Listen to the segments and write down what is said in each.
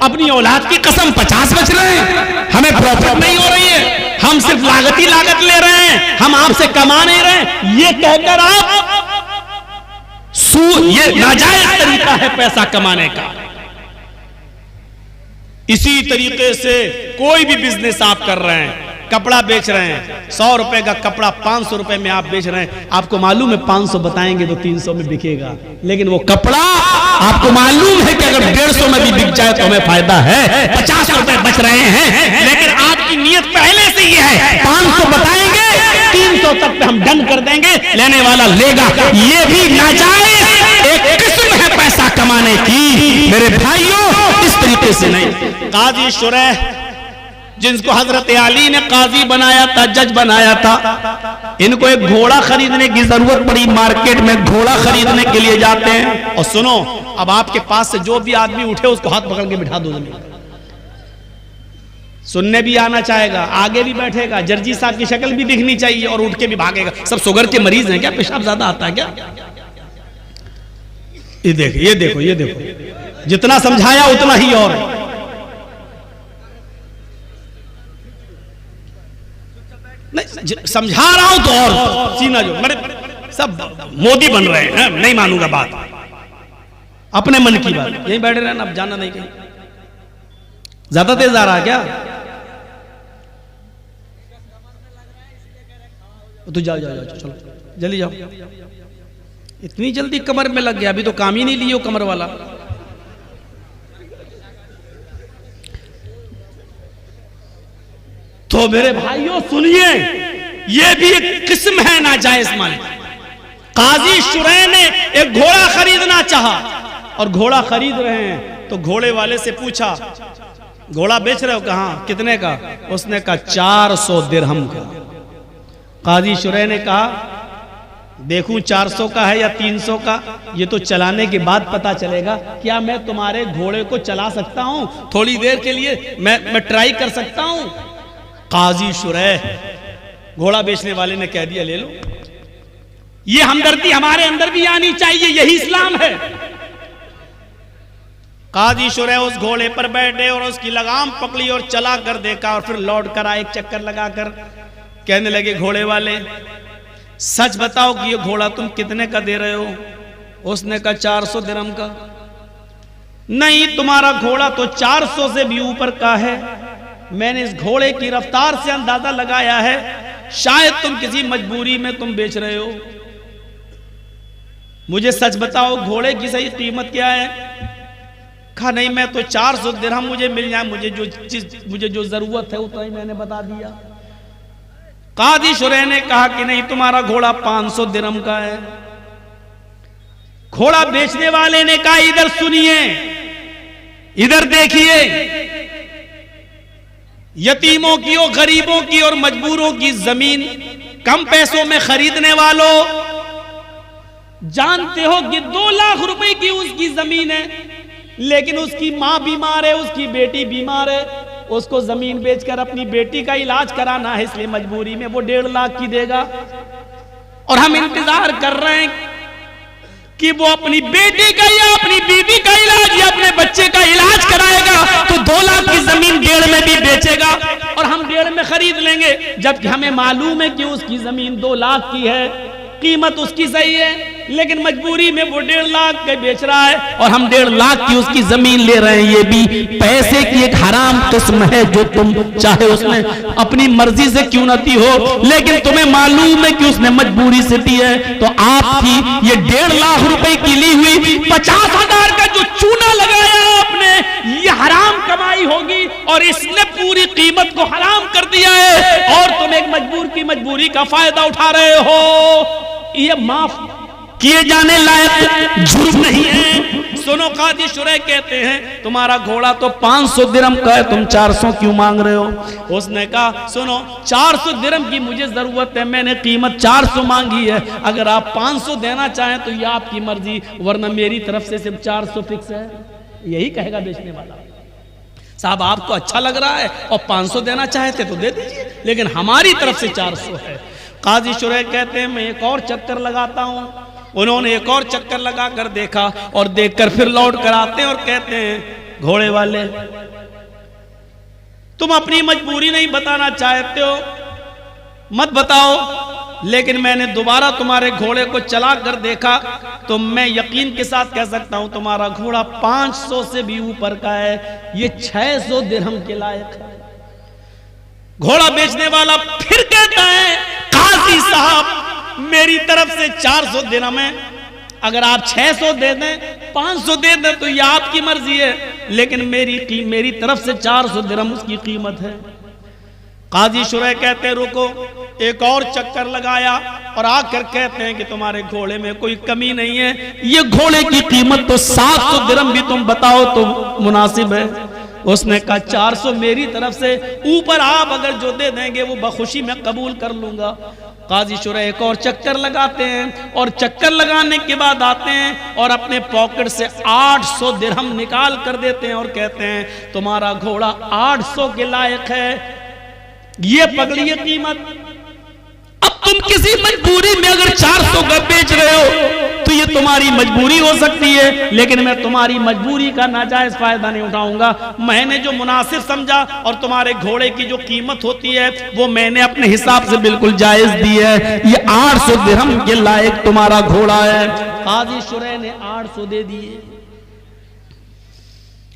अपनी औलाद की कसम 50 बच रहे हैं, हमें प्रॉफिट नहीं हो रही है, हम सिर्फ लागत ही लागत ले रहे हैं, हम आपसे कमा नहीं रहे, ये कहकर आप ये नाजायज तरीका है पैसा कमाने का। इसी तरीके से कोई भी बिजनेस आप कर रहे हैं, कपड़ा बेच रहे हैं, 100 रुपए का कपड़ा 500 रुपए में आप बेच रहे हैं, आपको मालूम है 500 बताएंगे तो 300 में बिकेगा, लेकिन वो कपड़ा आपको मालूम है कि अगर 150 में भी बिक जाए तो हमें फायदा है, 50 रुपए बच रहे हैं, लेकिन आपकी नीयत पहले से ही है 500 बताएंगे 300 तक पे हम डन कर देंगे, लेने वाला लेगा। ये भी नाजायज एक किस्म है पैसा कमाने की मेरे भाइयों, इस तरीके से नहीं। काजी शुरैह जिनको हजरत अली ने काजी बनाया था, जज बनाया था, इनको एक घोड़ा खरीदने की जरूरत पड़ी, मार्केट में घोड़ा खरीदने के लिए जाते हैं। और सुनो, अब आपके पास से जो भी आदमी उठे उसको हाथ पकड़ के बिठा दो जमीन, सुनने भी आना चाहेगा, आगे भी बैठेगा, जर्जी साहब की शक्ल भी दिखनी चाहिए और उठ के भी भागेगा। सब शुगर के मरीज हैं क्या? पेशाब ज्यादा आता है क्या? ये देखो, ये देखो, ये देखो, जितना समझाया उतना ही और नहीं, समझा रहा हूं तो और सीना जो मेरे सब मोदी बन रहे हैं, नहीं मानूंगा बात, अपने मन की बात, यहीं बैठे रहना, अब जाना नहीं कहीं। ज्यादा तेज आ रहा है क्या? तो जाओ जाओ जाओ, चलो जल्दी जाओ। इतनी जल्दी कमर में लग गया, अभी तो काम ही नहीं लियो कमर वाला। तो मेरे भाइयों सुनिए, ये भी एक किस्म है नाजायज माल। काजी शुरैह ने एक घोड़ा खरीदना चाहा और घोड़ा खरीद रहे हैं, तो घोड़े वाले से पूछा घोड़ा बेच रहे हो? कहां, कितने का? उसने कहा 400 दिरहम का। काजी शुरैह ने कहा देखूं 400 का है या 300 का, ये तो चलाने के बाद पता चलेगा। क्या मैं तुम्हारे घोड़े को चला सकता हूं थोड़ी देर के लिए? मैं ट्राई कर सकता हूं? काजी शुरैह, घोड़ा बेचने वाले ने कह दिया ले लो। ये हमदर्दी हमारे अंदर भी आनी चाहिए, यही इस्लाम है। काजी शुरैह उस घोड़े पर बैठे और उसकी लगाम पकड़ी और चला कर देखा और फिर लौट कर आए, एक चक्कर लगाकर कहने लगे घोड़े वाले, सच बताओ कि ये घोड़ा तुम कितने का दे रहे हो? उसने कहा 400 दिरहम का। नहीं, तुम्हारा घोड़ा तो 400 से भी ऊपर का है। मैंने इस घोड़े की रफ्तार से अंदाजा लगाया है, शायद तुम किसी मजबूरी में तुम बेच रहे हो। मुझे सच बताओ घोड़े की सही कीमत क्या है? कहा नहीं, मैं तो 400 दिरहम मुझे मिल जाए, मुझे जो जरूरत है उतना ही मैंने बता दिया। काजी शुरैह ने कहा कि नहीं, तुम्हारा घोड़ा 500 दिरहम का है। घोड़ा बेचने वाले ने कहा इधर सुनिए, इधर देखिए, यतीमों की और गरीबों की और मजबूरों की जमीन कम पैसों में खरीदने वालों, जानते हो कि 2 लाख रुपए की उसकी जमीन है, लेकिन उसकी मां बीमार है, उसकी बेटी बीमार है, उसको जमीन बेचकर अपनी बेटी का इलाज कराना है, इसलिए मजबूरी में वो 1.5 लाख की देगा। और हम इंतजार कर रहे हैं कि वो अपनी बेटी का या अपनी बीवी का इलाज या अपने बच्चे का इलाज कराएगा, तो 2 लाख की जमीन 1.5 में भी बेचेगा और हम 1.5 में खरीद लेंगे, जबकि हमें मालूम है कि उसकी जमीन 2 लाख की है, कीमत उसकी सही है, लेकिन मजबूरी में वो 1.5 लाख के बेच रहा है और हम 1.5 लाख की उसकी जमीन ले रहे हैं। ये भी पैसे की एक हराम किस्म है, जो तुम चाहे उसने अपनी मर्जी से क्यों न दी हो, लेकिन तुम्हें मालूम है कि उसने मजबूरी से दी है। तो आपकी ये 1.5 लाख रुपए की ली हुई 50,000 का जो चूना लगाया आपने, ये हराम कमाई होगी और इसने पूरी कीमत को हराम कर दिया है और तुम एक मजबूर की मजबूरी का फायदा उठा रहे हो। ये माफ किए जाने लायक जुर्म नहीं है। सुनो, काजी शुरैह कहते हैं तुम्हारा घोड़ा तो 500 दिरहम का है, तुम 400 क्यों मांग रहे हो? उसने कहा सुनो, 400 दिरहम की मुझे जरूरत है, मैंने कीमत 400 मांगी है, अगर आप 500 देना चाहें तो ये आपकी मर्जी, वरना मेरी तरफ से सिर्फ 400 फिक्स है। यही कहेगा बेचने वाला। साहब आपको अच्छा लग रहा है और 500 देना चाहते तो दे दीजिए, लेकिन हमारी तरफ से 400 है। काजी शुरैह कहते हैं मैं एक और चक्कर लगाता हूं। उन्होंने एक और चक्कर लगाकर देखा और देखकर फिर लौट कर आते हैं और कहते हैं घोड़े वाले, तुम अपनी मजबूरी नहीं बताना चाहते हो, मत बताओ, लेकिन मैंने दोबारा तुम्हारे घोड़े को चला कर देखा तो मैं यकीन के साथ कह सकता हूं तुम्हारा घोड़ा 500 से भी ऊपर का है, ये 600 दिरहम के लायक है। घोड़ा बेचने वाला फिर कहता है, काजी साहब मेरी तरफ से 400 दिरहम है, अगर आप 600 दे दें 500 दे दें तो ये आपकी मर्जी है, लेकिन मेरी तरफ से 400 दिरहम उसकी कीमत है। काजी शुरैह कहते हैं रुको, एक और चक्कर लगाया और आकर कहते हैं कि तुम्हारे घोड़े में कोई कमी नहीं है, ये घोड़े की कीमत तो 700 दिरहम भी तुम बताओ तो मुनासिब है। उसने कहा 400 मेरी तरफ से, ऊपर आप अगर जो दे देंगे वो बखुशी मैं कबूल कर लूंगा। काजी शुरैह एक और चक्कर लगाते हैं और चक्कर लगाने के बाद आते हैं और अपने पॉकेट से 800 दिरहम निकाल कर देते हैं और कहते हैं तुम्हारा घोड़ा 800 के लायक है, ये पकड़िए कीमत। अब तुम किसी मजबूरी में अगर 400 का बेच रहे हो तो ये तुम्हारी मजबूरी हो सकती है, लेकिन मैं तुम्हारी मजबूरी का नाजायज फायदा नहीं उठाऊंगा। मैंने जो मुनासिब समझा और तुम्हारे घोड़े की जो कीमत होती है वो मैंने अपने हिसाब से बिल्कुल जायज दी है, ये 800 दिरहम के लायक तुम्हारा घोड़ा है। काजी शुरैह ने 800 दे दिए,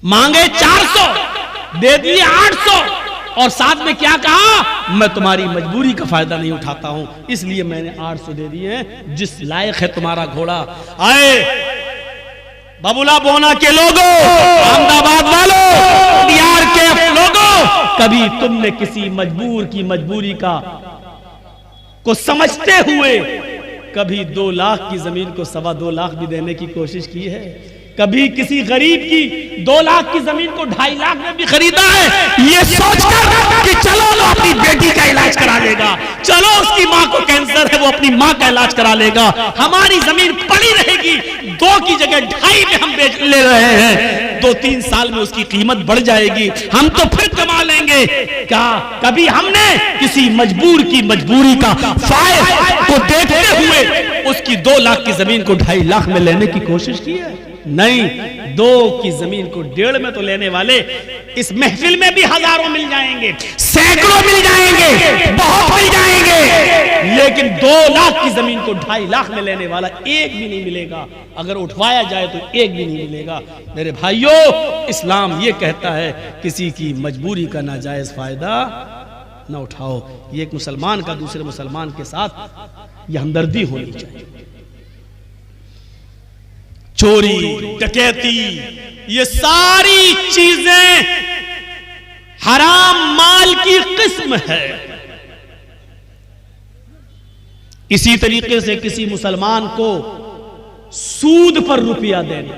मांगे 400 दे दिए 800, और साथ में क्या कहा, मैं तुम्हारी मजबूरी का फायदा नहीं उठाता हूं, इसलिए मैंने 800 दे दिए हैं, जिस लायक है तुम्हारा घोड़ा। आए बबुला बोना के लोगों, अहमदाबाद वालों, बिहार के लोगों, कभी तुमने किसी मजबूर की मजबूरी को समझते हुए कभी 2 लाख की जमीन को 2.25 लाख भी देने की कोशिश की है? कभी किसी गरीब की 2 लाख की जमीन को 2.5 लाख में भी खरीदा है, ये सोचकर कि चलो वो अपनी बेटी का इलाज करा लेगा, चलो उसकी माँ को कैंसर है वो अपनी माँ का इलाज करा लेगा, हमारी जमीन पड़ी रहेगी, 2 की जगह 2.5 में हम बेच ले रहे हैं, 2-3 साल में उसकी कीमत बढ़ जाएगी, हम तो फिर कमा लेंगे। क्या कभी हमने किसी मजबूर की मजबूरी का फायदा को देखते हुए उसकी 2 लाख की जमीन को 2.5 लाख में लेने की कोशिश की है? नहीं, 2 की जमीन को 1.5 में तो लेने वाले इस महफिल में भी हजारों मिल जाएंगे, सैकड़ों मिल जाएंगे, बहुत मिल जाएंगे, लेकिन 2 लाख की जमीन को 2.5 लाख में लेने वाला एक भी नहीं मिलेगा। अगर उठवाया जाए तो एक भी नहीं मिलेगा। मेरे भाइयों, इस्लाम ये कहता है किसी की मजबूरी का नाजायज फायदा न उठाओ। ये एक मुसलमान का दूसरे मुसलमान के साथ यह हमदर्दी होनी चाहिए। चोरी, डकैती, ये सारी चीजें हराम माल की किस्म है। इसी तरीके से किसी मुसलमान को सूद पर रुपया देना,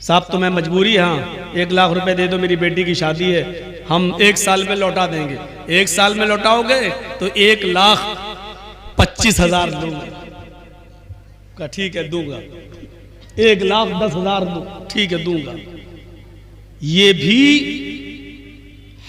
साहब तुम्हें मजबूरी है, हाँ 1 लाख रुपए दे दो, मेरी बेटी की शादी है, हम 1 साल में लौटा देंगे। 1 साल में लौटाओगे तो 1,25,000 दूंगा। का ठीक है दूंगा। 1,10,000 दो, ठीक है दूंगा। ये भी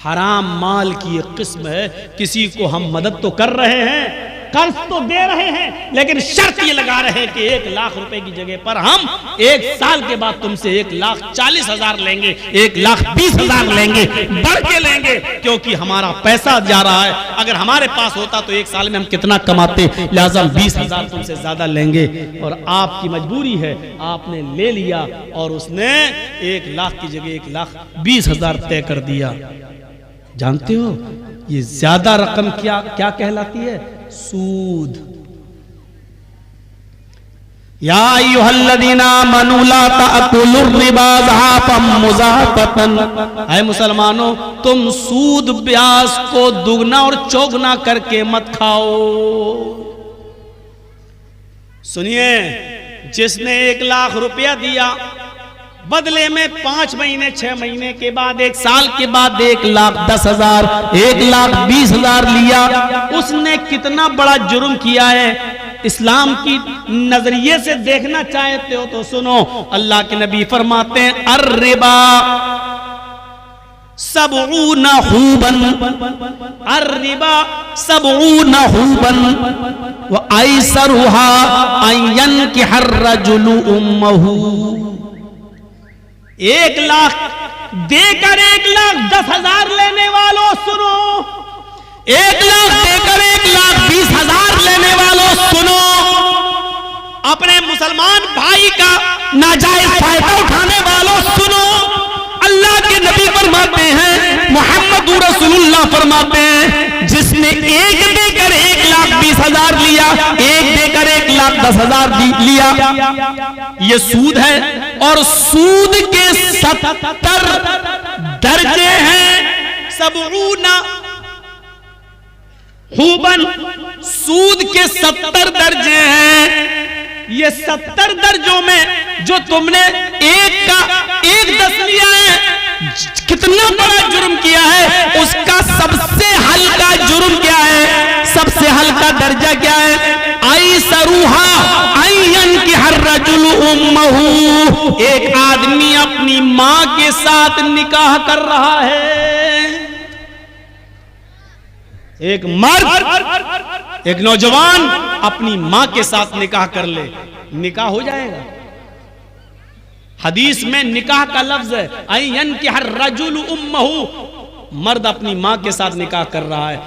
हराम माल की एक किस्म है। किसी को हम मदद तो कर रहे हैं, कर्ज तो दे रहे हैं, लेकिन शर्त ये लगा रहे हैं कि 1 लाख रुपए की जगह पर हम 1 साल के बाद तुमसे 1,40,000 लेंगे, 1,20,000 लेंगे, बढ़ के लेंगे, क्योंकि हमारा पैसा जा रहा है। अगर हमारे पास होता तो 1 साल में हम कितना कमाते, लिहाजा 20,000 तुमसे ज्यादा लेंगे। और आपकी मजबूरी है, आपने ले लिया और उसने 1 लाख की जगह 1,20,000 तय कर दिया। जानते हो ये ज्यादा रकम क्या कहलाती है? सूद। या अय्युहल्लज़ीना आमनू ला ताकुलुर रिबा ज़हाफ़म मुज़ाफ़तन, ऐ मुसलमानों तुम सूद ब्याज को दुगना और चौगुना करके मत खाओ। सुनिए, जिसने 1 लाख रुपया दिया, बदले में 5 महीने 6 महीने के बाद 1 साल के बाद 1,10,000 1,20,000 लिया, उसने कितना बड़ा जुर्म किया है। इस्लाम की नजरिए से देखना चाहते हो तो सुनो, अल्लाह के नबी फरमाते हैं अर्रिबा सबऊन हुबन, अर्रिबा सबऊन हुबन व ऐसरुहा अन यनकिहर रजुलु उम्महु। 1 लाख देकर 1,10,000 लेने वालों सुनो, 1 लाख देकर 1,20,000 लेने वालों सुनो, अपने मुसलमान भाई का नाजायज फायदा उठाने वालों सुनो। अल्लाह के नबी फरमाते हैं, मोहम्मद रसूलुल्लाह फरमाते हैं, जिसने 1 देकर 1,20,000 लिया, 1 देकर 1,10,000 लिया, ये सूद है। और सूद के 70 दर्जे हैं, सबऊना हुबन, सूद के 70 दर्जे हैं। ये 70 दर्जों में जो तुमने 1/10 लिया है, कितना बड़ा जुर्म किया है, उसका सबसे हल्का जुर्म क्या है, सबसे हल्का दर्जा क्या है? आई सरूहा आयन की हर रजुल उम्महू, एक आदमी अपनी मां के साथ निकाह कर रहा है। एक मर्द, एक नौजवान अपनी मां के साथ निकाह कर ले, निकाह हो जाएगा। हदीस में निकाह का लफ्ज है अयन के हर रजुल उम्महू, मर्द अपनी मां के साथ निकाह कर रहा है।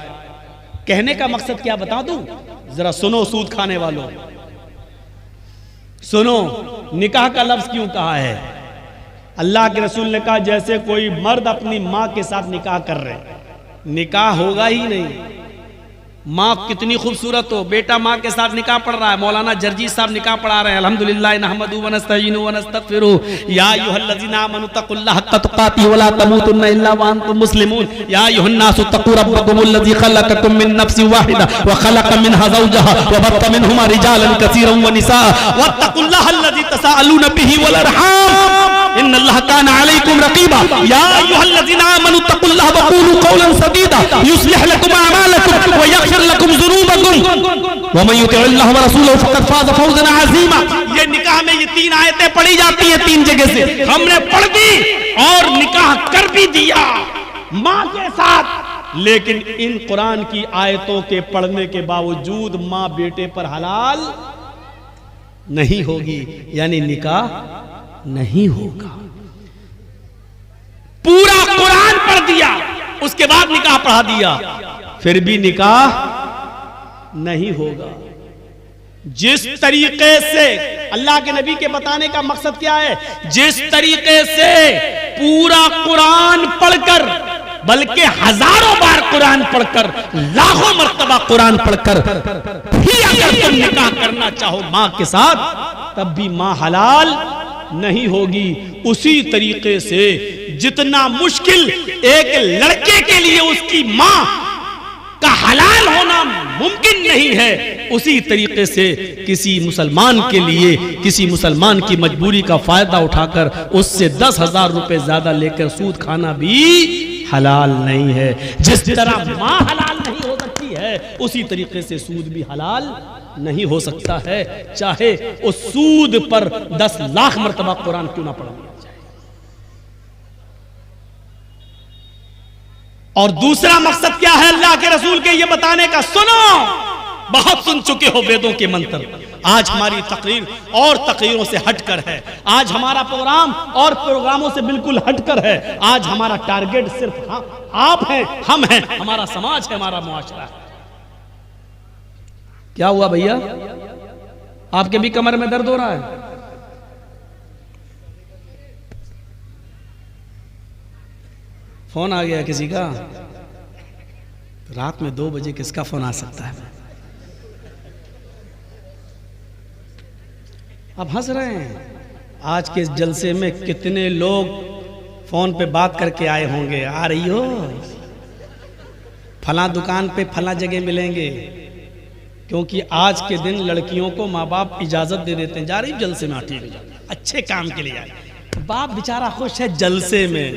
कहने का मकसद क्या बता दूं, जरा सुनो सूद खाने वालों, सुनो निकाह का लफ्ज क्यों कहा है। अल्लाह के रसूल ने कहा जैसे कोई मर्द अपनी मां के साथ निकाह कर रहे, निकाह होगा ही नहीं। माँ कितनी खूबसूरत हो, बेटा माँ के साथ निकाह पढ़ रहा है, मौलाना जर्जी साहब निकाह पढ़ा रहे हैं, अल्हम्दुलिल्लाह नहमदुहु व नस्तईनुहु व नस्तगफिरुहु या अय्युहल्लज़ीना आमनू तक़ुल्लाह हक़्क़ तुक़ातिही व ला तमूतुन्ना इल्ला व अंतुम मुस्लिमून या अय्युहन्नासु तक़ू रब्बकुमुल्लज़ी ख़लक़कुम मिन नफ़्सिन वाहिदा व ख़लक़ मिनहा ज़ौजहा व बत्थ मिनहुमा रिजालन कसीरन व निसा वत्तक़ुल्लाहल्लज़ी तसाअलून बिही वल अरहाम इन्नल्लाह काना अलैकुम रक़ीबा या अय्युहल्लज़ीना आमनू तक़ुल्लाह व क़ूलू क़ौलन सदीदा युस्लिह लकुम अअमालकुम व यग़फिर लकुम ज़ुनूबकुम व मन युति'िल्लाह व रसूलहु फ़क़द फ़ाज़ फ़ौज़न अज़ीमा। ये निकाह में ये 3 आयतें पढ़ी जाती हैं 3 जगह से, हमने पढ़ दी और निकाह कर भी दिया मां के साथ। लेकिन इन कुरान की आयतों के पढ़ने के बावजूद मां बेटे पर हलाल नहीं होगी, यानी निकाह नहीं होगा। पूरा कुरान पढ़ दिया, उसके बाद निकाह पढ़ा दिया, फिर भी निकाह नहीं होगा। जिस तरीके से अल्लाह के नबी के बताने का मकसद क्या है, जिस तरीके से पूरा कुरान पढ़कर, बल्कि हजारों बार कुरान पढ़कर, लाखों मर्तबा कुरान पढ़कर भी अगर तुम निकाह करना चाहो मां के साथ, तब भी मां हलाल नहीं होगी। उसी तरीके से जितना मुश्किल एक लड़के के लिए उसकी मां का हलाल होना मुमकिन नहीं है, उसी तरीके से किसी मुसलमान के लिए, किसी मुसलमान की मजबूरी का फायदा उठाकर उससे 10,000 रुपए ज्यादा लेकर सूद खाना भी हलाल नहीं है। जिस तरह मां हलाल नहीं हो सकती है, उसी तरीके से सूद भी हलाल नहीं हो सकता है, चाहे उस सूद पर 10 लाख मर्तबा कुरान क्यों ना पढ़ लिया जाए। और दूसरा मकसद क्या है अल्लाह के रसूल के ये बताने का, सुनो, बहुत सुन चुके हो वेदों के मंत्र। आज हमारी तकरीर और तकरीरों से हटकर है, आज हमारा प्रोग्राम और प्रोग्रामों से बिल्कुल हटकर है। आज हमारा टारगेट सिर्फ आप हैं, हम हैं, हमारा समाज है, हमारा मुआशरा है। क्या हुआ भैया, आपके भी कमर में दर्द हो रहा है? फोन आ गया किसी का? रात में 2 बजे किसका फोन आ सकता है? आप हंस रहे हैं। आज के जलसे में कितने लोग फोन पे बात करके आए होंगे, आ रही हो, फला दुकान पे फला जगह मिलेंगे, क्योंकि आज के दिन लड़कियों को माँ बाप इजाजत दे देते हैं, जा रही जलसे में, ठीक अच्छे काम के लिए आए। बाप बेचारा खुश है जलसे में,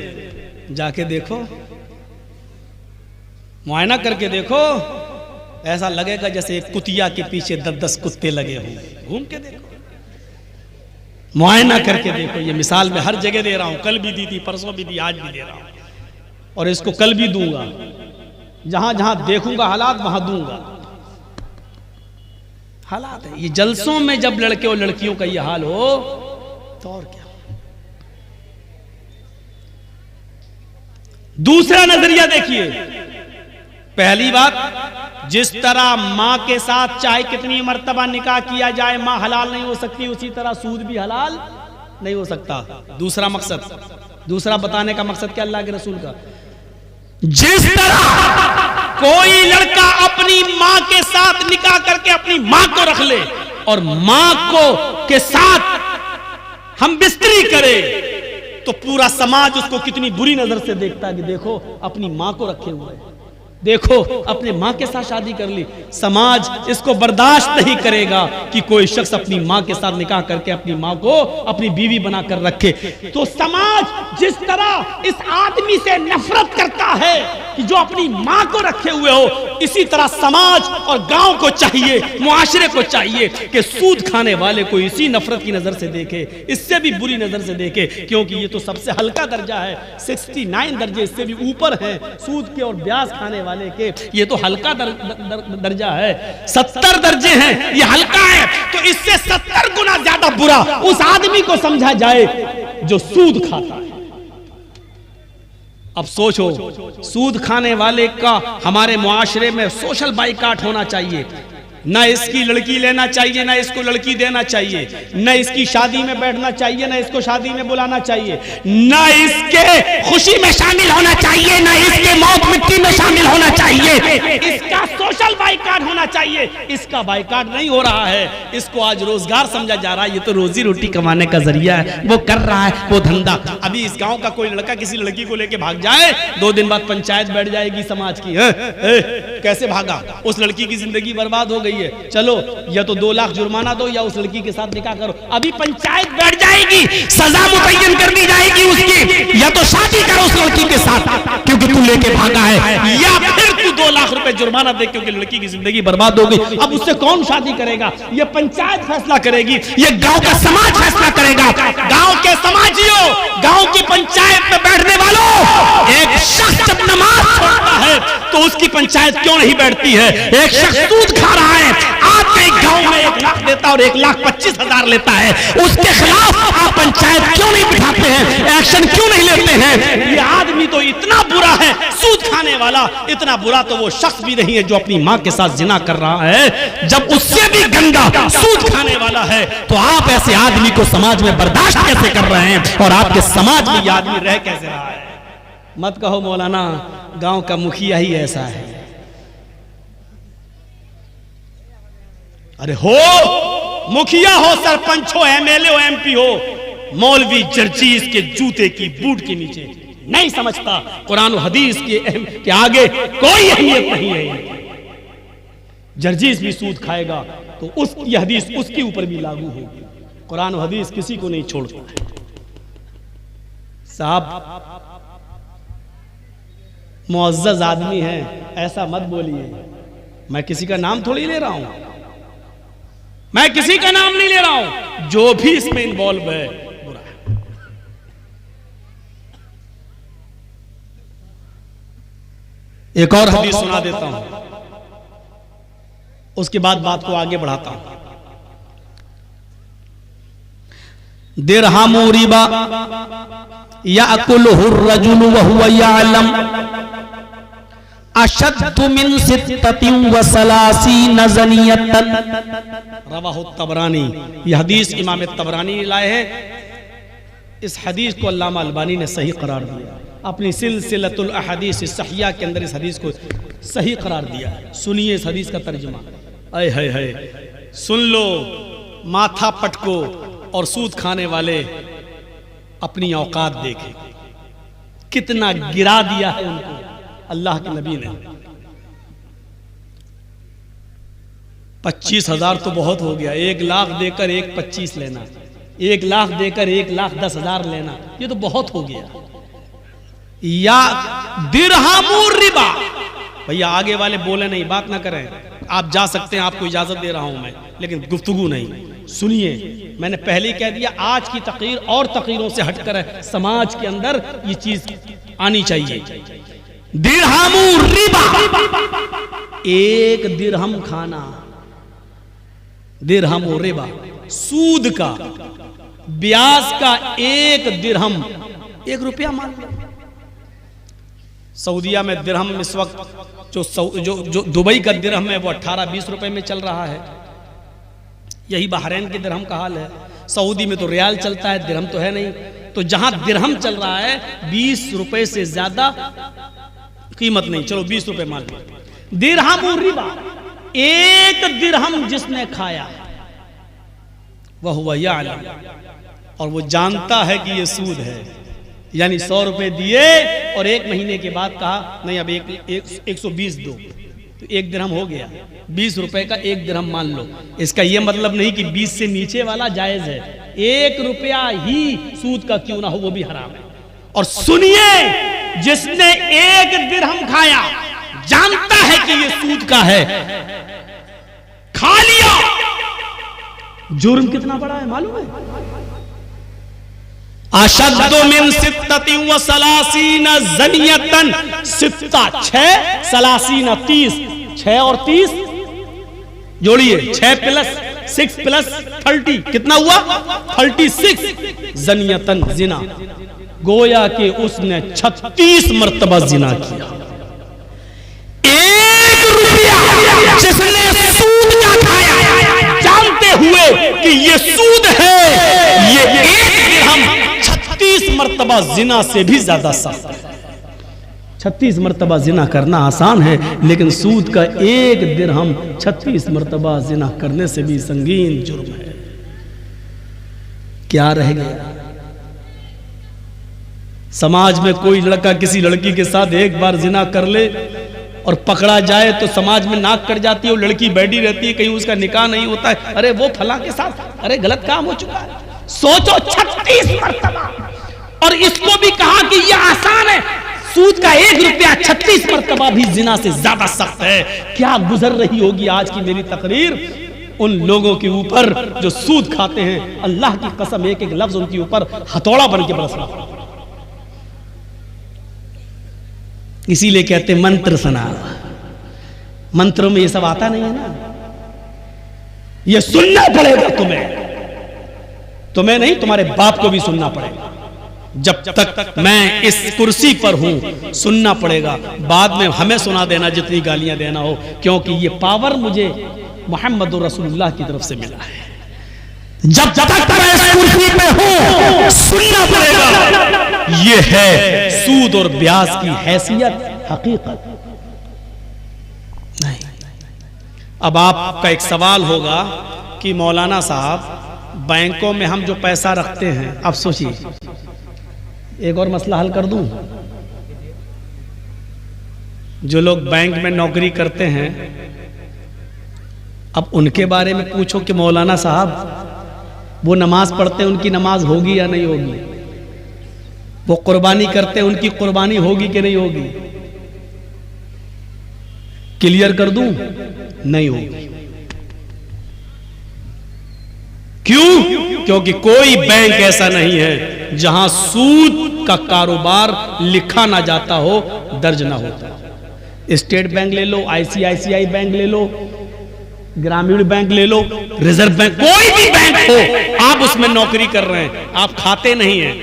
जाके देखो, मुआयना करके देखो, ऐसा लगेगा जैसे एक कुतिया के पीछे 10-10 कुत्ते लगे हों। घूम के देखो, मुआयना करके देखो। ये मिसाल मैं हर जगह दे रहा हूं, कल भी दी थी, परसों भी दी, आज भी दे रहा हूं और इसको कल भी दूंगा। जहां जहां देखूंगा हालात वहां दूंगा। हालात है ये जलसों में, जब लड़के और लड़कियों का ये हाल हो तो और क्या। दूसरा नजरिया देखिए, पहली बात, जिस तरह मां के साथ चाहे कितनी मर्तबा निकाह किया जाए मां हलाल नहीं हो सकती, उसी तरह सूद भी हलाल नहीं हो सकता। दूसरा मकसद, दूसरा बताने का मकसद क्या अल्लाह के रसूल का, जिस तरह कोई लड़का अपनी मां के साथ निकाह करके अपनी मां को रख ले और मां को के साथ हम बिस्तरी करें तो पूरा समाज उसको कितनी बुरी नजर से देखता है कि देखो अपनी मां को रखे हुए हैं, देखो अपने मां के साथ शादी कर ली। समाज इसको बर्दाश्त नहीं करेगा कि कोई शख्स अपनी मां के साथ निकाह करके अपनी मां को अपनी बीवी बनाकर रखे। तो समाज जिस तरह इस आदमी से नफरत करता है कि जो अपनी मां को रखे हुए हो, इसी तरह समाज और गांव को चाहिए, मुआशरे को चाहिए कि सूद खाने वाले को इसी नफरत की नजर से देखे, इससे भी बुरी नजर से देखे, क्योंकि ये तो सबसे हल्का दर्जा है। 69 दर्जे इससे भी ऊपर हैं सूद के और ब्याज खाने वाले के, ये तो हल्का दर्जा है। 70 दर्जे हैं, ये हल्का है, तो इससे 70 गुना ज्यादा बुरा उस आदमी को समझा जाए जो सूद खाता है। अब सोचो, सूद खाने वाले का हमारे मुआशरे में सोशल बाइकाट होना चाहिए। न इसकी लड़की लेना चाहिए, न इसको लड़की देना चाहिए, न इसकी शादी में बैठना चाहिए, न इसको शादी में बुलाना चाहिए, न इसके खुशी में शामिल होना चाहिए, न इसके मौत मिट्टी में शामिल होना चाहिए। इसका सोशल बाइकाट होना चाहिए। इसका बाइकाट नहीं हो रहा है, इसको आज रोजगार समझा जा रहा है, ये तो रोजी रोटी कमाने का जरिया है, वो कर रहा है वो धंधा। अभी इस गांव का कोई लड़का किसी लड़की को लेके भाग जाए, 2 दिन बाद पंचायत बैठ जाएगी समाज की, कैसे भागा, उस लड़की की जिंदगी बर्बाद हो गई है, चलो या तो 2 लाख जुर्माना दो या उस लड़की के साथ निकाह करो। अभी पंचायत बैठ जाएगी, सजा मुतय्यन कर दी जाएगी उसकी, या तो शादी करो उस लड़की के साथ क्योंकि तू लेके भागा है, या फिर तू 2 लाख रुपए जुर्माना दे क्योंकि लड़की की जिंदगी बर्बाद हो गई। अब उससे कौन शादी करेगा? ये पंचायत फैसला करेगी, ये गांव का समाज फैसला करेगा। गांव के समाजियों, गांव की पंचायत में बैठने वालों, एक शख्स जब नमाज पढ़ता है तो उसकी पंचायत क्यों नहीं बैठती है? एक शख्स सूद खा रहा है, आप एक गांव में 1 लाख देता और 1,25,000 लेता है, उसके खिलाफ आप पंचायत क्यों नहीं बिठाते हैं? एक्शन क्यों नहीं लेते हैं? ये आदमी तो इतना बुरा है, सूद खाने वाला, इतना बुरा तो वो शख्स भी नहीं है जो अपनी मां के साथ जिना कर रहा है। जब उससे भी गंदा सूद खाने वाला है तो आप ऐसे आदमी को समाज में बर्दाश्त कैसे कर रहे हैं और आपके समाज में यह आदमी रह कैसे रहा है? मत कहो मौलाना गांव का मुखिया ही ऐसा है। अरे हो, मुखिया हो, सरपंच हो, एमएलए हो, एमपी हो, मौलवी जर्जीस के जूते की बूट के नीचे नहीं समझता कुरान और हदीस के आगे कोई अहमियत नहीं है। जर्जीस भी सूद खाएगा तो उसकी हदीस उसके ऊपर भी लागू होगी। कुरान और हदीस किसी को नहीं छोड़ता। साहब मुअज़्ज़ज़ आदमी है, ऐसा मत बोलिए। मैं किसी का नाम थोड़ी ले रहा हूं, मैं किसी का नाम नहीं ले रहा हूं, जो भी इसमें इन्वॉल्व है बुरा है। एक और हदीस सुना देता हूं, उसके बाद बात को आगे बढ़ाता हूं। दिरहमु रिबा याकुलुहु अर्रजुलु व हुवा यअलम अशद्दु मिन सित्ततिन व सलासीन ज़नियतन। रवाहु तबरानी। यह हदीस इमाम तबरानी लाए हैं। इस हदीस को अल्लामा अलबानी ने सही करार दिया, अपनी सिलसिलतुल अहदीस सहिया के अंदर इस हदीस को सही करार दिया। सुनिए इस हदीस का तर्जुमा। अय है सुन लो, माथा पटको और सूद खाने वाले अपनी औकात देखें, कितना गिरा दिया है उनको अल्लाह के नबी ने। 25,000 तो बहुत हो गया, 1 लाख देकर 1,25,000 लेना, 1 लाख देकर 1,10,000 लेना, ये तो बहुत हो गया। या दिरहमु रिबा, भैया आगे वाले बोले नहीं, बात ना करें, आप जा सकते हैं, आपको इजाजत दे रहा हूं मैं, लेकिन गुफ्तगू नहीं। सुनिए, मैंने पहले ही कह दिया, आज की तकरीर और तकरीरों से हटकर है, समाज के अंदर ये चीज आनी चाहिए। दिरहमु रिबा, 1 दिरहम खाना, दिरहमु रिबा, सूद का, ब्याज का 1 दिरहम, 1 रुपया मान लो, सऊदीया में दिरहम इस वक्त जो दुबई का दिरहम है वो 18-20 रुपए में चल रहा है। यही बहरीन के दिरहम का हाल है। सऊदी में तो रियाल चलता है, दिरहम तो है नहीं। तो जहां दिरहम चल रहा है 20 रुपए से ज्यादा कीमत नहीं, चलो 20 रुपए मान लो। दिरहम रिबा, एक दिरहम जिसने खाया वह हुआ यालम, और वो जानता है कि ये सूद है। यानी 100 रुपए दिए और 1 महीने के बाद कहा नहीं अब 120 दो, तो 1 दिरहम हो गया। 20 रुपए का 1 दिरहम मान लो। इसका यह मतलब नहीं कि 20 से नीचे वाला जायज है, 1 रुपया ही सूद का क्यों ना हो वो भी हराम है। और सुनिए, जिसने 1 दिरहम खाया जानता है कि ये सूद का है, खा लिया, जुर्म कितना बड़ा है मालूम है? अशद्दु मिन सित्तति व सलासीन ज़नियतन, सित्ता 6, सलासीन 30, 6 और 30 जोड़िए, 6 + 6 + 30 कितना हुआ? 36 ज़नियतन, जिना। गोया कि उसने 36 मर्तबा जिना किया। 1 रुपया जिसने सूद का खाया जानते हुए कि ये सूद है, ये 1 दिरहम 36 मर्तबा जिना से भी ज्यादा सख्त है। 36 मर्तबा जिना करना आसान है, लेकिन सूद का 1 दिरहम 36 मर्तबा जिना करने से भी संगीन जुर्म है। क्या रह गया? समाज में कोई लड़का किसी लड़की के साथ एक बार जिना कर ले और पकड़ा जाए तो समाज में नाक कट जाती है, वो लड़की बैठी रहती है, कहीं उसका निकाह नहीं होता है, अरे वो फलां के साथ, अरे गलत काम हो चुका है। सोचो 36 मर्तबा, और इसको भी कहा कि यह आसान है। सूद का 1 रुपया 36 मर्तबा भी जिना से ज्यादा सख्त है। क्या गुजर रही होगी आज की मेरी तकरीर उन लोगों के ऊपर जो सूद खाते हैं। अल्लाह की कसम, एक एक लफ्ज उनके ऊपर हथौड़ा बन के बरस रहा। इसीलिए कहते मंत्र सुना, मंत्रों में ये सब आता नहीं है ना, ये सुनना पड़ेगा तुम्हें नहीं, तुम्हारे बाप को भी सुनना पड़ेगा। जब तक मैं इस कुर्सी पर हूं सुनना पड़ेगा। बाद में हमें सुना देना जितनी गालियां देना हो, क्योंकि ये पावर मुझे मोहम्मद रसूलुल्लाह की तरफ से मिला है। जब तक मैं इस कुर्सी पे हूं सुनना पड़ेगा। ये है सूद और ब्याज की हैसियत, हकीकत नहीं। अब आपका एक सवाल होगा कि मौलाना साहब, बैंकों में हम जो पैसा रखते हैं, अब सोचिए, एक और मसला हल कर दूं। जो लोग बैंक में नौकरी करते हैं, अब उनके बारे में पूछो कि मौलाना साहब वो नमाज पढ़ते हैं, उनकी नमाज होगी या नहीं होगी? वो कुर्बानी करते हैं, उनकी कुर्बानी होगी कि नहीं होगी? क्लियर कर दूं, नहीं होगी। क्यों? क्योंकि कोई बैंक ऐसा नहीं है जहां सूद का कारोबार लिखा ना जाता हो, दर्ज ना होता। स्टेट बैंक ले लो, ICICI बैंक ले लो, ग्रामीण बैंक ले लो, रिजर्व बैंक, कोई भी बैंक हो, आप उसमें नौकरी कर रहे हैं, आप खाते नहीं हैं,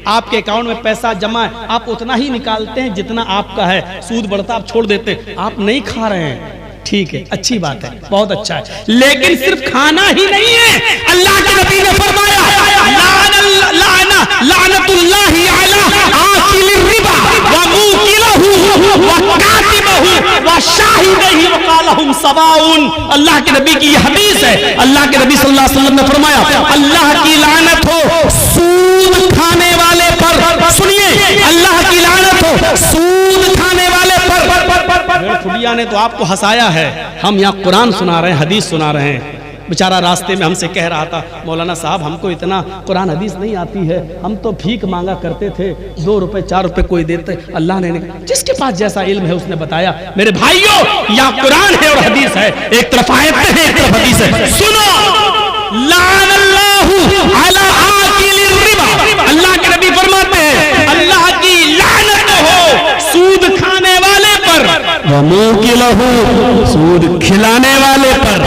आपके अकाउंट में पैसा जमा है, आप उतना ही निकालते हैं जितना आपका है, सूद बढ़ता आप छोड़ देते हैं, आप नहीं खा रहे हैं, ठीक है, अच्छी बात है, बहुत अच्छा है। लेकिन सिर्फ खाना ही नहीं है। अल्लाह के नबी ने फरमाया, लानतुल्लाहि अला आकिलिर रिबा व मुकिलहु व कातिबहु व शाहिदही व क़ालहुम सवाउन। अल्लाह के नबी की यह हदीस है। अल्लाह के नबी सल्लल्लाहु अलैहि वसल्लम ने फरमाया, अल्लाह की लानत हो सूद खाने वाले पर। सुनिए, अल्लाह की लानत हो सूद खाने वाले पर। फुडिया ने तो आपको हंसाया है, हम यहाँ कुरान सुना रहे हैं, हदीस सुना रहे हैं। बेचारा रास्ते में हमसे कह रहा था, मौलाना साहब हमको इतना कुरान हदीस नहीं आती है, हम तो भीख मांगा करते थे, 2 रुपए 4 रुपए कोई देते। अल्लाह ने जिसके पास जैसा इल्म है उसने बताया। मेरे भाइयों, यहाँ कुरान है और हदीस है, एक तरफ आयत है, एक तरफ हदीस है। सुनो, लानल्लाहु अला आकिलिर रिबा, अल्लाह के नबी फरमाते हैं, अल्लाह की लानत हो सूद खाने वाले पर, व मुकिलहु सूद खिलाने वाले पर,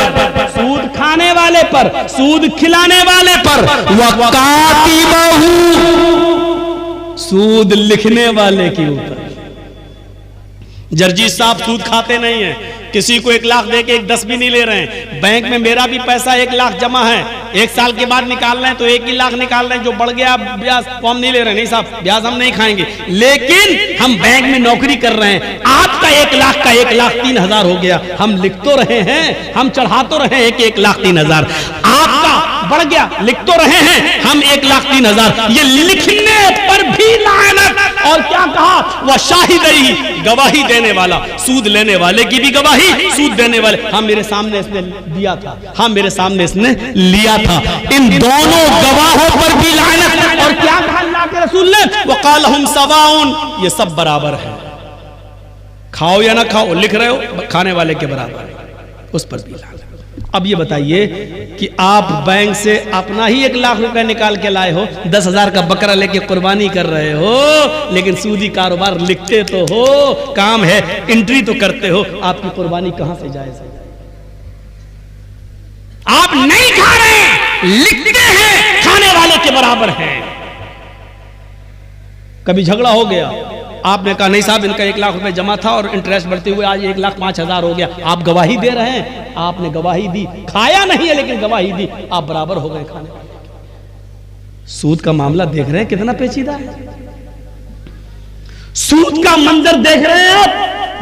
सूद खाने वाले पर, सूद खिलाने वाले पर, व कातिबहु सूद लिखने वाले के ऊपर। जर्जी साहब सूद खाते नहीं है, किसी को 1 लाख दे के 1 10 भी नहीं ले रहे हैं। बैंक में मेरा भी पैसा 1 लाख जमा है, 1 साल के बाद निकाल रहे हैं तो 1 ही लाख निकाल रहे हैं, जो बढ़ गया ब्याज तो हम नहीं ले रहे हैं। नहीं साहब, ब्याज हम नहीं खाएंगे, लेकिन हम बैंक में नौकरी कर रहे हैं। आपका 1 लाख का 1,03,000 हो गया, हम लिख तो रहे हैं, हम चढ़ा तो रहे हैं 1,03,000, आपका बढ़ गया, लिख तो रहे हैं हम 1,03,000। ये लिखने पर भी लानत। और क्या कहा, वह शाहिदई, गवाही देने वाला, सूद लेने वाले की भी गवाही, सूद देने वाले। हाँ मेरे सामने इसने दिया था, हाँ मेरे सामने इसने लिया था, इन दोनों गवाहों पर भी लानत। और क्या कहा अल्लाह के रसूल ने, वक़ालहुम सवाउन, ये सब बराबर है, खाओ या ना खाओ, लिख रहे हो खाने वाले के बराबर, उस पर भी लानत। अब ये बताइए कि आप बैंक से अपना ही 1 लाख रुपए निकाल के लाए हो, 10,000 का बकरा लेके कुर्बानी कर रहे हो, लेकिन सूदी कारोबार लिखते तो हो, काम है, एंट्री तो करते हो, आपकी कुर्बानी कहां से जाए? आप नहीं खा रहे, लिखते हैं, खाने वाले के बराबर हैं। कभी झगड़ा हो गया, आपने कहा नहीं साहब इनका 1 लाख रुपए जमा था और इंटरेस्ट बढ़ते हुए आज 1,05,000 हो गया, आप गवाही दे रहे हैं, आपने गवाही दी, खाया नहीं है लेकिन गवाही दी, आप बराबर हो गए खाने वाले। सूद का मामला देख रहे हैं कितना पेचीदा है, सूद का मंजर देख रहे हैं आप,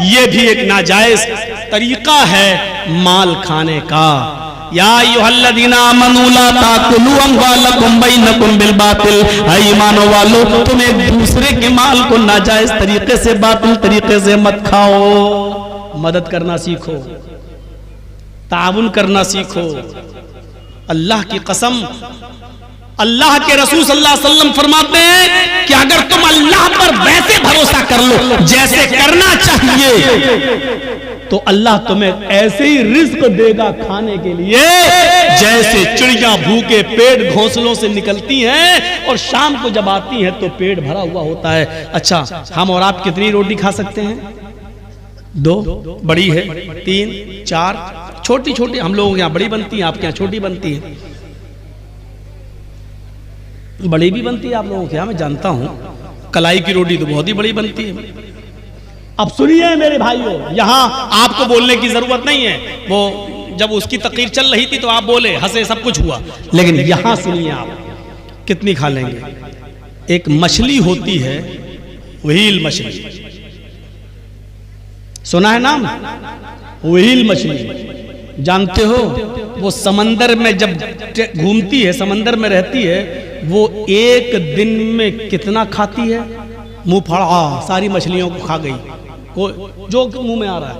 ये भी एक नाजायज तरीका है माल खाने का। या अय्युहल्लज़ीना आमनू ला ताकुलू अम्वालकुम बैनकुम बिल बातिल, है ईमान वालों तुम एक दूसरे के माल को नाजायज तरीके से, बातिल तरीके से मत खाओ। मदद करना सीखो, ताउन करना सीखो। अल्लाह की कसम, अल्लाह के रसूल सल्लल्लाहु अलैहि वसल्लम फरमाते हैं कि अगर तुम अल्लाह पर वैसे भरोसा कर लो जैसे करना चाहिए, तो अल्लाह तुम्हें ऐसे ही रिज्क देगा खाने के लिए, जैसे चिड़िया भूखे पेट घोंसलों से निकलती हैं और शाम को जब आती हैं तो पेट भरा हुआ होता है। अच्छा, हम और आप कितनी रोटी खा सकते हैं? 2, बड़ी है 3, 4, छोटी छोटी हम लोगों के यहाँ बड़ी बनती है, आपके यहाँ छोटी बनती है, बड़ी भी बनती है आप लोगों के यहाँ, मैं जानता हूं। कलाई की रोटी तो बहुत ही बड़ी बनती है। अब सुनिए मेरे भाइयों, यहां आपको बोलने की जरूरत नहीं है, वो जब उसकी तकरीर चल रही थी तो आप बोले, हंसे, सब कुछ हुआ, लेकिन यहां सुनिए आप कितनी खा लेंगे। एक मछली होती है, व्हेल मछली, सुना है नाम? व्हेल मछली जानते हो? वो समंदर में जब घूमती है, समंदर में रहती है, वो एक दिन में कितना खाती है? मुंह फाड़ा सारी मछलियों को खा गई, जो मुंह में आ रहा है।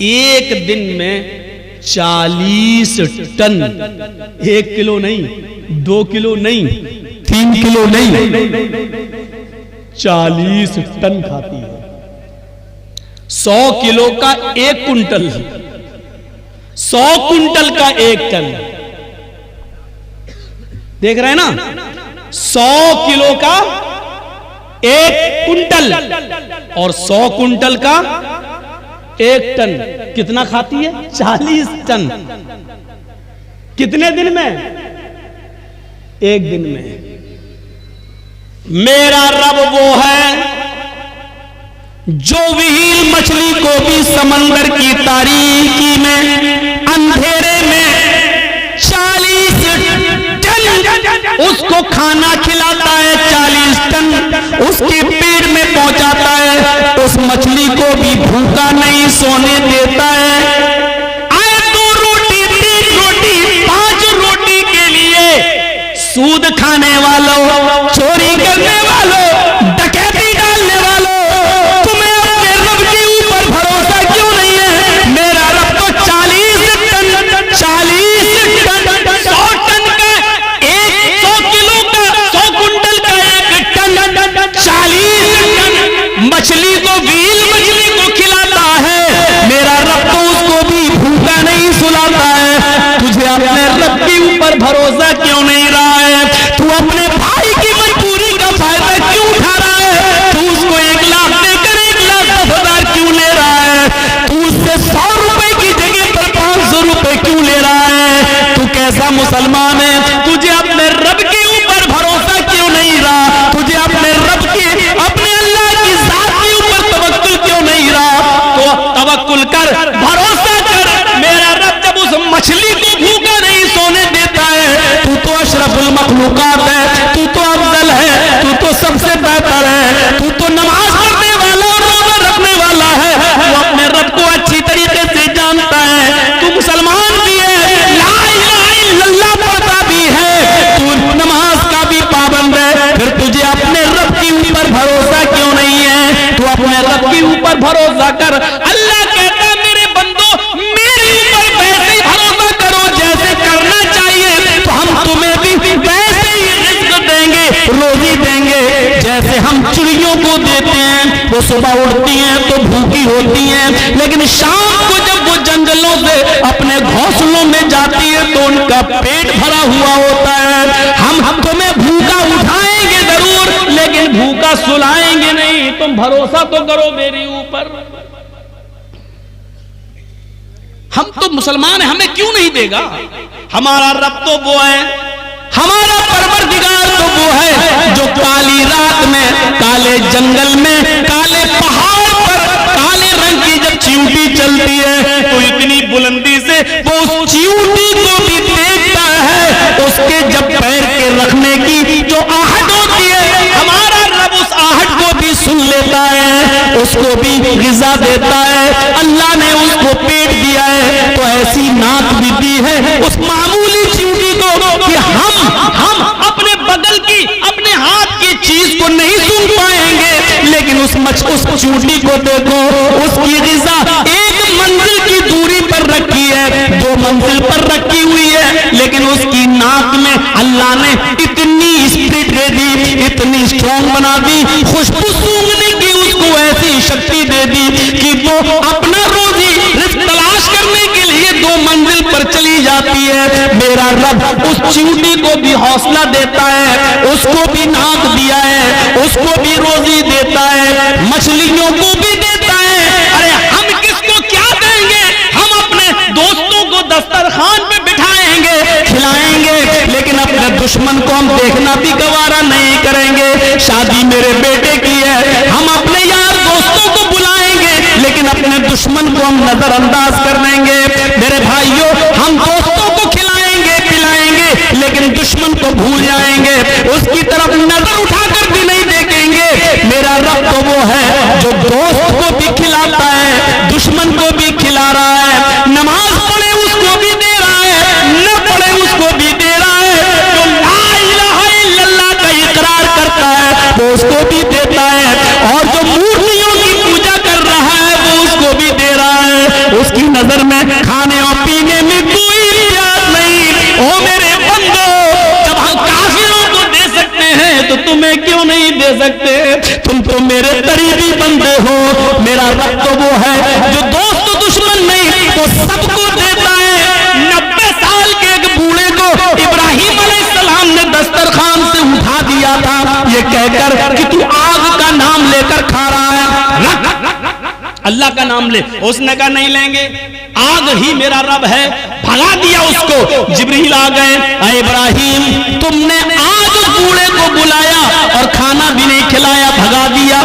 एक दिन में 40 टन, 1 किलो नहीं, 2 किलो नहीं, 3 किलो नहीं, 40 टन खाती है। 100 किलो का 1 कुंटल, 100 कुंटल का 1 टन, देख रहे हैं ना? 100 किलो का 1 कुंटल और 100 कुंटल का 1 टन, कितना खाती है? 40 टन। कितने दिन में? 1 दिन में। मेरा रब वो है जो व्हेल मछली को भी समंदर की तारीकी में, अंधेरे में 40 टन उसको खाना खिलाता है, 40 टन उसके पेट में पहुंचाता है, उस मछली को भी भूखा नहीं सोने देता है। आए 2 रोटी, 3 रोटी, 5 रोटी के लिए सूद खाने वालों, चोरी करने वालों, डकैती डालने वालों, तुम्हें अपने रब के ऊपर भरोसा क्यों नहीं है? मेरा रब तो 40 टन, 100 टन का 100 किलो का, 100 कुंटल का 1 टन, 40 टन मछली को व्हेल भरोसा क्यों नहीं है? तू अपने रब के ऊपर भरोसा कर। अल्लाह कहता है मेरे बंदो मेरे ऊपर वैसे ही भरोसा करो जैसे करना चाहिए, तो हम तुम्हें भी वैसे ही रिज़्क़ देंगे, रोजी देंगे जैसे हम चिड़ियों को देते हैं। वो सुबह उड़ती हैं तो भूखी होती हैं, लेकिन शाम को जब वो जंगलों से अपने घोंसलों में जाती है तो उनका पेट भरा हुआ होता है। हम तुम्हें भूखा उठाएंगे जरूर, लेकिन भूखा सुलाएंगे नहीं। तुम भरोसा तो करो मेरे ऊपर। हम तो मुसलमान हैं, हमें क्यों नहीं देगा? हमारा रब तो वो है, हमारा परवरदिगार तो वो है जो काली रात में, काले जंगल में, काले पहाड़ पर काले रंग की जब चींटी चलती है तो इतनी बुलंदी से वो उस चींटी को भी देखता है। उसके जब पैर के रखने की जो आहट होती है, हमारा रब उस आहट को भी सुन लेता है, उसको भी ग़िज़ा देता है। अल्लाह ने उसको पेट दिया है तो ऐसी नाक भी दी है उस मामूली चींटी को कि हम अपने बगल की, अपने हाथ की चीज को नहीं सुन पाएंगे, लेकिन उस चींटी को देखो, उसकी ग़िज़ा एक मंजिल की दूरी पर रखी है, 2 मंजिल पर रखी हुई है, लेकिन उसकी नाक में अल्लाह ने इतनी स्पिरिट दे दी, इतनी स्ट्रॉन्ग बना दी, खुशबू सूंघने की उसको ऐसी शक्ति दे दी कि वो अपना रोजी रिज़्क़ तलाश करने के लिए 2 मंजिल पर चली जाती है। मेरा रब उस चींटी को भी हौसला देता है, उसको भी नाक दिया है, उसको भी रोजी देता है, मछलियों को भी देता है। अरे हम किसको क्या देंगे? हम अपने दोस्तों को दस्तरखान पे बिठाएंगे, खिलाएंगे, लेकिन अपने दुश्मन को हम देखना भी गवारा नहीं करेंगे। शादी मेरे बेटे की है, हम अपने यार दोस्तों को बुलाएंगे, लेकिन अपने दुश्मन को हम नजरअंदाज कर देंगे। मेरे भाइयों, हम दोस्तों को खिलाएंगे, पिलाएंगे, लेकिन दुश्मन को भूल जाएंगे, उसकी तरफ नजर उठाकर भी नहीं देखेंगे। मेरा रब तो वो है जो दोस्त को भी खिलाता है, दुश्मन को भी खिला रहा है, नमाज पढ़े उसको भी दे रहा है, न पढ़े उसको भी दे रहा है, जो ला इलाहा इल्लल्लाह का इकरार करता है वो उसको भी देता है, और जो मूर्तियों की पूजा कर रहा है वो उसको भी दे रहा है। उसकी नजर में खाने और पीने में कोई प्यार नहीं। ओ मेरे बंदो, जब हम काफिरों को दे सकते हैं तो तुम्हें क्यों नहीं दे सकते? तुम तो मेरे करीबी बंदे हो। मेरा रब तो वो है जो दोस्त दुश्मन नहीं तो सबको देता है। 90 साल के एक बूढ़े को इब्राहिम अलैहिस्सलाम ने दस्तरखान से उठा दिया था, ये कहकर कि तू आग का नाम लेकर खा रहा है, अल्लाह का नाम ले। उसने कहा नहीं लेंगे, आग ही मेरा रब है। भगा दिया उसको। जिब्रील आ गए, अरे इब्राहिम तुमने आज उस बूढ़े को बुलाया और खाना भी नहीं खिलाया, भगा दिया,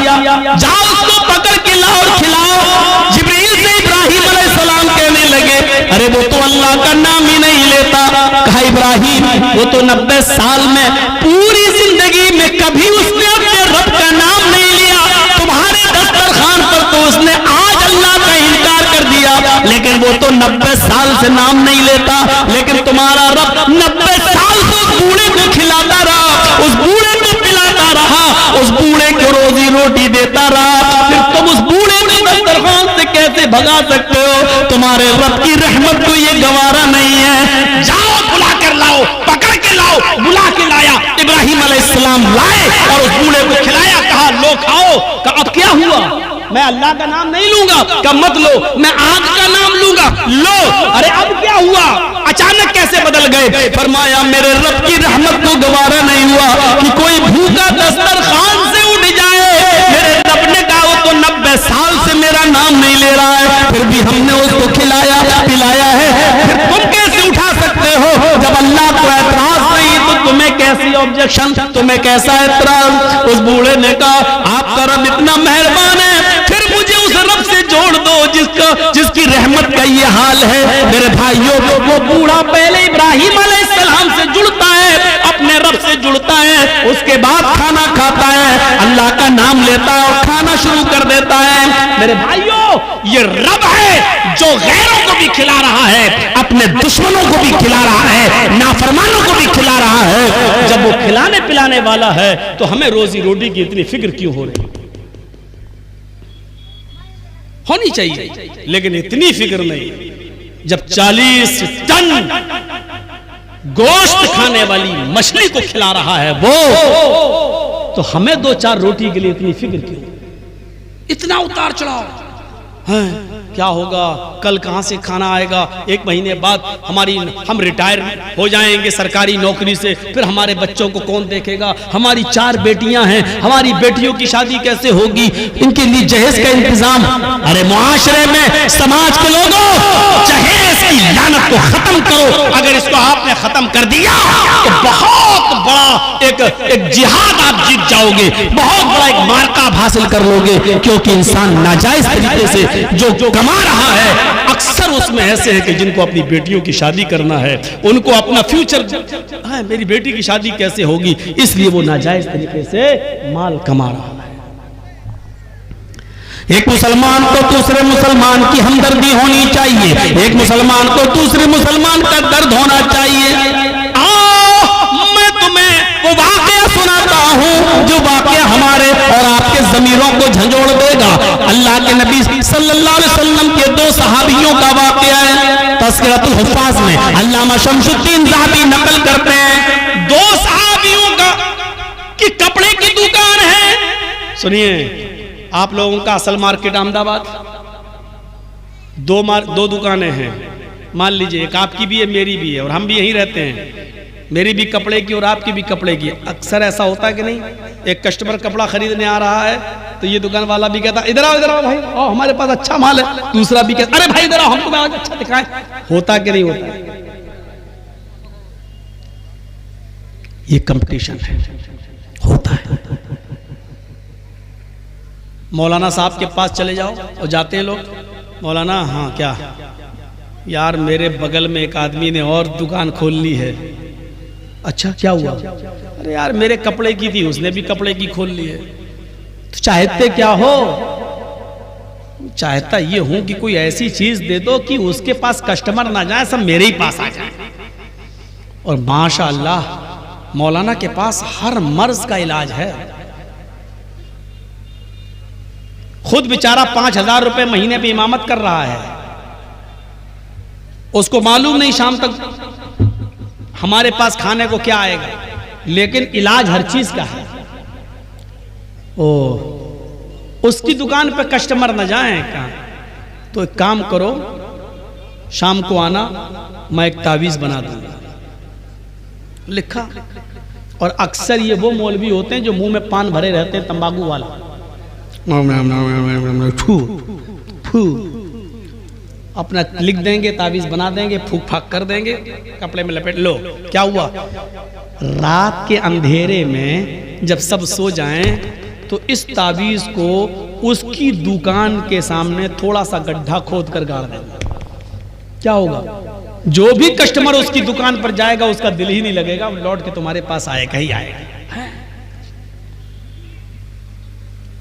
जाओ उसको पकड़ के लाओ और खिलाओ। जिब्रील से इब्राहिम अलैहिस्सलाम कहने लगे, अरे वो तो अल्लाह का नाम ही नहीं लेता। कहा इब्राहिम वो तो 90 साल में पूरी जिंदगी में कभी उसने अपने रब का नाम नहीं लिया, तुम्हारे दस्तरखान पर तो उसने आज अल्लाह का इनकार कर दिया, लेकिन वो तो 90 साल से नाम नहीं लेता। लेकिन तुम्हारा रब 90 साल से उस बूढ़े को खिलाता रहा, उस बूढ़े को पिलाता रहा, उस बूढ़े को रोजी रोटी देता रहा, फिर तुम उस बूढ़े को दस्तरखान से कैसे भगा सकते हो? तुम्हारे रब की रहमत को ये गवारा नहीं है। जाओ बुला कर लाओ, पकड़ के लाओ। बुला के लाया, इब्राहिम अलैहिस्सलाम लाए और उस बूढ़े को खिलाया। कहा लो खाओ। कहा अब क्या हुआ? मैं अल्लाह का नाम नहीं लूंगा। कहा मत लो, मैं आग का नाम लूंगा। लो। अरे अब क्या हुआ? अचानक कैसे बदल गए? फरमाया मेरे रब की रहमत को गवारा नहीं हुआ कि कोई भूखा दस्तरखान से उठ जाए। मेरे रब ने कहा वो तो 90 साल से मेरा नाम नहीं ले रहा है, फिर भी हमने उसको खिलाया पिलाया है, फिर तुम कैसे उठा सकते हो? जब अल्लाह को एतराज नहीं तो तुम्हें कैसी ऑब्जेक्शन, तुम्हें कैसा एतराज? उस बूढ़े ने कहा आपका रब इतना मेहरबान है, फिर मुझे उस रब से जोड़ दो जिसकी रहमत का ये हाल है। मेरे भाइयों, वो बूढ़ा पहले इब्राहिम अलैहिस्सलाम से जुड़ता है, अपने रब से जुड़ता है, उसके बाद खाना खाता है, अल्लाह का नाम लेता है और खाना शुरू कर देता है। मेरे भाइयों, ये रब है जो गैरों को भी खिला रहा है, अपने दुश्मनों को भी खिला रहा है, नाफरमानों को भी खिला रहा है। जब वो खिलाने पिलाने वाला है तो हमें रोजी रोटी की इतनी फिक्र क्यों हो रही? होनी चाहिए, लेकिन इतनी फिक्र नहीं। जब 40 टन गोश्त खाने वाली मछली को खिला रहा है वो, तो हमें 2-4 रोटी के लिए इतनी फिक्र क्यों? इतना उतार चढ़ाव है, क्या होगा, कल कहां से खाना आएगा, 1 महीने बाद हम रिटायर हो जाएंगे सरकारी नौकरी से, फिर हमारे बच्चों को कौन देखेगा, हमारी 4 बेटियां हैं, हमारी बेटियों की शादी कैसे होगी, इनके लिए जहेज का इंतजाम। अरे मुआशरे में समाज के लोगों, जहेज की लानत को खत्म करो। अगर इसको आपने खत्म कर दिया तो बहुत बड़ा एक जिहाद आप जीत जाओगे, बहुत बड़ा एक मार्का आप हासिल कर लोगे, क्योंकि इंसान नाजायज तरीके से जो कमा रहा है, अक्सर उसमें ऐसे है कि जिनको अपनी बेटियों की शादी करना है, उनको अपना फ्यूचर, मेरी बेटी की शादी कैसे होगी, इसलिए वो नाजायज तरीके से माल कमा रहा है। एक मुसलमान को दूसरे मुसलमान की हमदर्दी होनी चाहिए, एक मुसलमान को दूसरे मुसलमान का दर्द होना चाहिए। मैं तुम्हें वो वाकया सुनाता हूं जो वाकया हमारे और आपके ज़मीरों को झंझोड़ देगा। अल्लाह के नबी सल्लल्लाहु अलैहि वसल्लम के 2 सहाबियों का वाकया है, तज़किरतुल हुफ़्फ़ाज़ में अल्लामा शमसुद्दीन ज़हाबी नकल करते हैं। 2 सहाबियों का कि कपड़े की दुकान है। सुनिए, आप लोगों का असल मार्केट अहमदाबाद, 2 दुकानें हैं, मान लीजिए एक आपकी भी है, मेरी भी है, और हम भी यहीं रहते हैं। मेरी भी कपड़े की और आपकी भी कपड़े की। अक्सर ऐसा होता है कि नहीं, एक कस्टमर कपड़ा खरीदने आ रहा है तो ये दुकान वाला भी कहता इधर आओ भाई, आओ हमारे पास अच्छा माल है। दूसरा भी कहता अरे भाई इधर आओ, हमको आज अच्छा दिखाएं। होता कि नहीं होता? ये कंपटीशन है, होता है। मौलाना साहब के पास चले जाओ और जाते हैं लोग, मौलाना हाँ क्या यार, मेरे बगल में एक आदमी ने और दुकान खोल ली है। अच्छा क्या हुआ? अरे यार मेरे कपड़े की थी, उसने भी कपड़े की खोल ली है। तो चाहते क्या हो? चाहता ये हूं कि कोई ऐसी चीज दे दो कि उसके पास कस्टमर ना जाए, सब मेरे ही पास आ जाए। और माशाअल्लाह मौलाना के पास हर मर्ज का इलाज है। खुद बेचारा 5,000 रुपए महीने पे इमामत कर रहा है। उसको मालूम नहीं शाम तक हमारे पास खाने को क्या आएगा, लेकिन इलाज हर चीज का है। उसकी दुकान पे कस्टमर न जाए क्या? तो एक काम करो, शाम को आना, मैं एक तावीज बना दूंगा। लिखा। और अक्सर ये वो मौलवी होते हैं जो मुंह में पान भरे रहते हैं, तंबाकू वाला, अपना लिख देंगे, तावीज बना देंगे, फूक फाक कर देंगे, कपड़े में लपेट लो। क्या हुआ? रात के अंधेरे में जब सब सो जाएं तो इस तावीज को उसकी दुकान के सामने थोड़ा सा गड्ढा खोद कर गाड़ देंगे। क्या होगा? जो भी कस्टमर उसकी दुकान पर जाएगा उसका दिल ही नहीं लगेगा, लौट के तुम्हारे पास आएगा ही आएगा।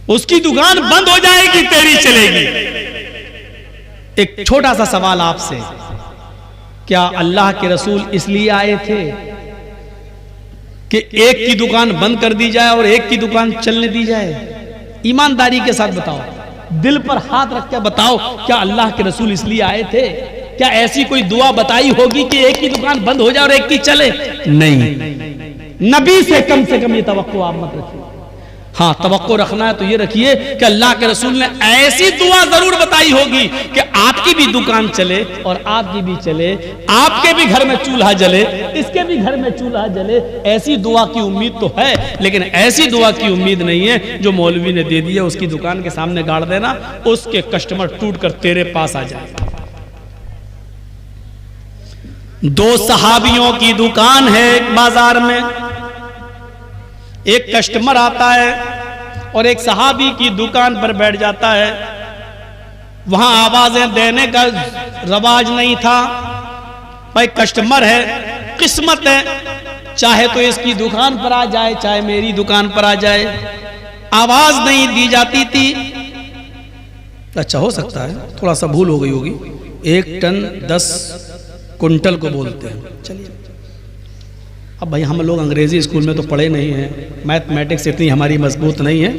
उसकी दुकान बंद हो जाएगी, तेरी चलेगी। एक छोटा सा सवाल आपसे, क्या अल्लाह के रसूल इसलिए आए थे कि एक की दुकान बंद कर दी जाए और एक की दुकान चलने दी जाए? ईमानदारी के साथ बताओ, दिल पर हाथ रख के बताओ, क्या अल्लाह के रसूल इसलिए आए थे? क्या ऐसी कोई दुआ बताई होगी कि एक की दुकान बंद हो जाए और एक की चले? नहीं। नबी से कम ये तवक्को आप मत रखिए। हाँ, तवक्को रखना है तो ये रखिए कि अल्लाह के रसूल ने ऐसी दुआ जरूर बताई होगी कि आपकी भी दुकान चले और आपकी भी चले, आपके भी घर में चूल्हा जले, इसके भी घर में चूल्हा जले। ऐसी दुआ की उम्मीद तो है, लेकिन ऐसी दुआ की उम्मीद नहीं है जो मौलवी ने दे दिया, उसकी दुकान के सामने गाड़ देना, उसके कस्टमर टूट कर तेरे पास आ जाए। 2 सहाबियों की दुकान है एक बाजार में। एक कस्टमर आता है और एक सहाबी की दुकान पर बैठ जाता है। वहां आवाजें देने का रवाज नहीं था। भाई कस्टमर है, किस्मत है, चाहे तो इसकी दुकान पर आ जाए, चाहे मेरी दुकान पर आ जाए। आवाज नहीं दी जाती थी। अच्छा, हो सकता है थोड़ा सा भूल हो गई होगी, 1 टन 10 कुंटल को बोलते हैं। चलिए, अब भाई हम लोग अंग्रेजी स्कूल में तो पढ़े नहीं हैं, मैथमेटिक्स इतनी हमारी मजबूत नहीं है।